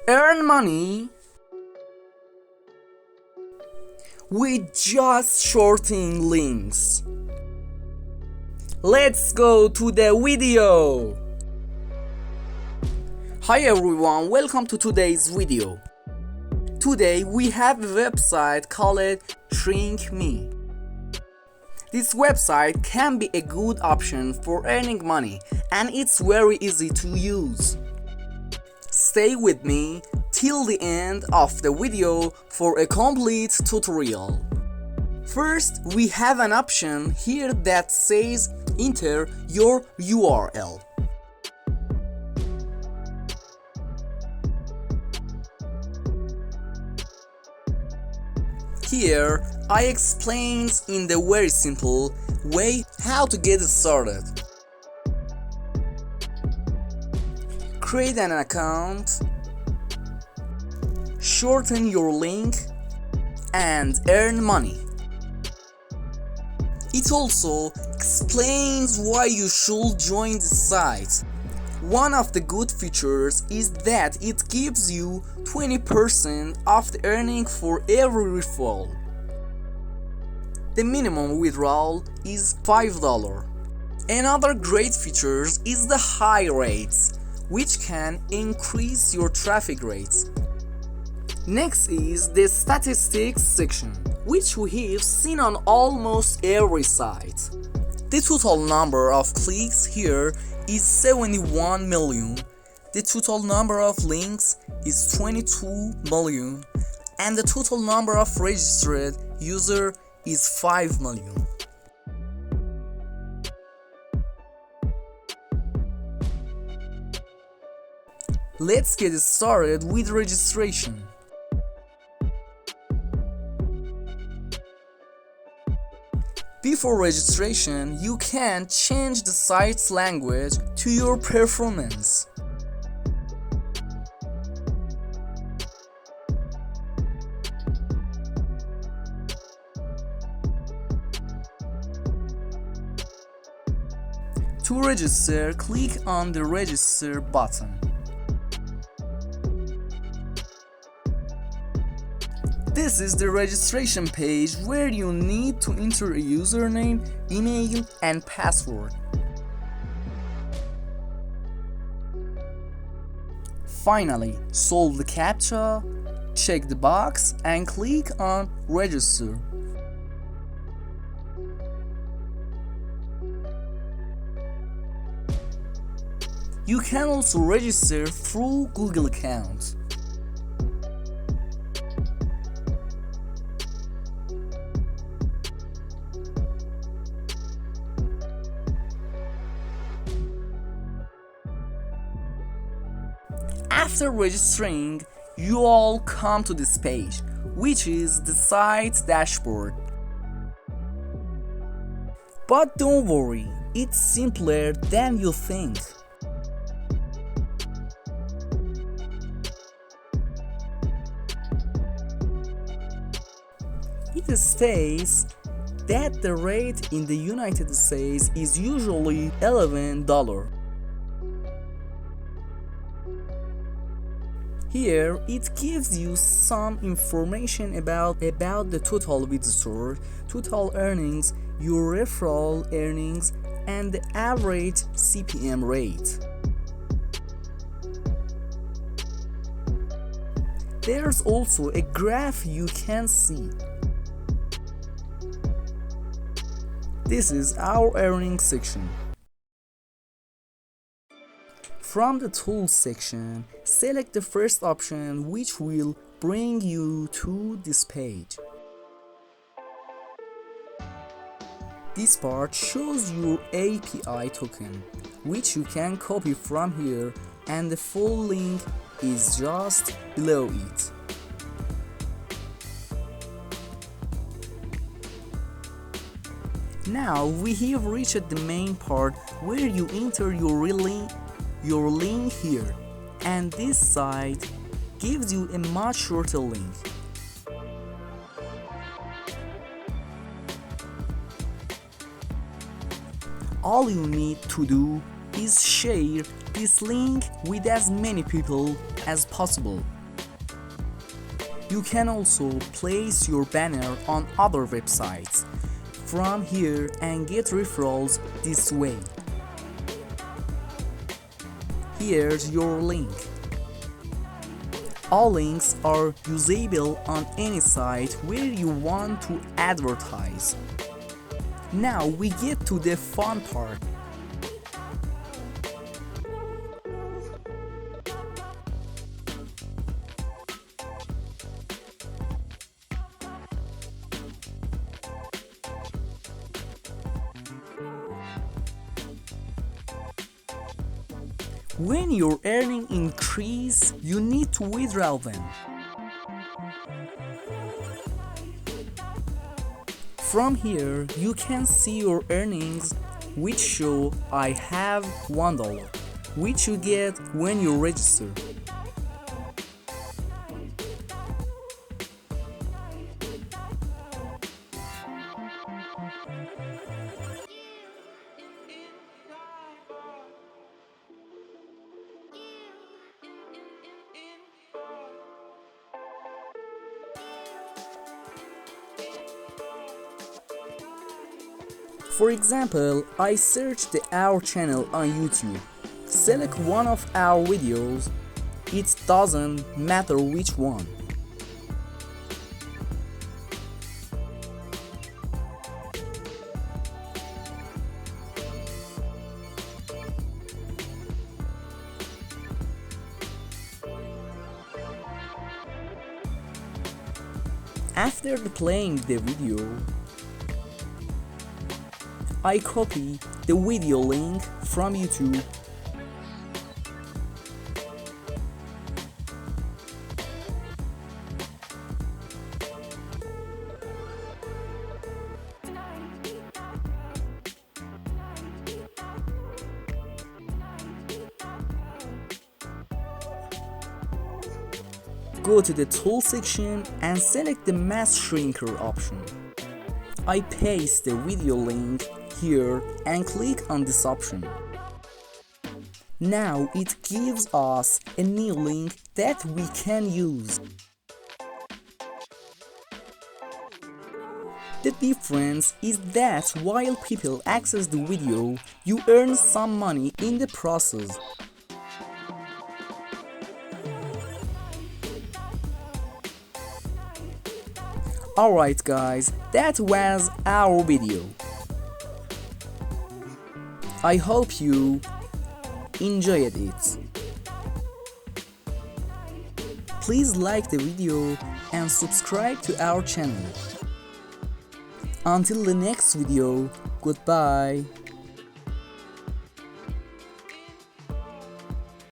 Earn money with just shorting links. Let's go to the video. Hi everyone, welcome to today's video. Today we have a website called ShrinkMe. This website can be a good option for earning money and it's very easy to use. Stay with me till the end of the video for a complete tutorial. First, we have an option here that says enter your URL. Here, I explains in the very simple way how to get started. Create an account, shorten your link, and earn money. It also explains why you should join the site. One of the good features is that it gives you 20% of the earning for every referral. The minimum withdrawal is $5. Another great feature is the high rates, which can increase your traffic rates. Next is the statistics section, which we have seen on almost every site. The total number of clicks here is 71 million, the total number of links is 22 million, and the total number of registered users is 5 million. Let's get started with registration. Before registration, you can change the site's language to your preference. To register, click on the register button. This is the registration page where you need to enter a username, email, and password. Finally, solve the CAPTCHA, check the box, and click on register. You can also register through Google account. After registering, you all come to this page, which is the site's dashboard. But don't worry, it's simpler than you think. It states that the rate in the United States is usually $11. Here, it gives you some information about the total visitor, total earnings, your referral earnings, and the average CPM rate. There's also a graph you can see. This is our earnings section. From the tools section, select the first option, which will bring you to this page. This part shows your API token, which you can copy from here, and the full link is just below it. Now we have reached the main part where you enter your link here, and this site gives you a much shorter link. All you need to do is share this link with as many people as possible. You can also place your banner on other websites from here and get referrals this way. Here's your link. All links are usable on any site where you want to advertise. Now we get to the fun part. When your earnings increase, you need to withdraw them. From here, you can see your earnings, which show I have $1, which you get when you register. For example, I searched our channel on YouTube. Select one of our videos. It doesn't matter which one. After playing the video, I copy the video link from YouTube go to the tool section and select the mass shrinker option. I paste the video link here and click on this option. Now it gives us a new link that we can use. The difference is that while people access the video, you earn some money in the process. Alright guys, that was our video. I hope you enjoyed it. Please like the video and subscribe to our channel. Until the next video, goodbye.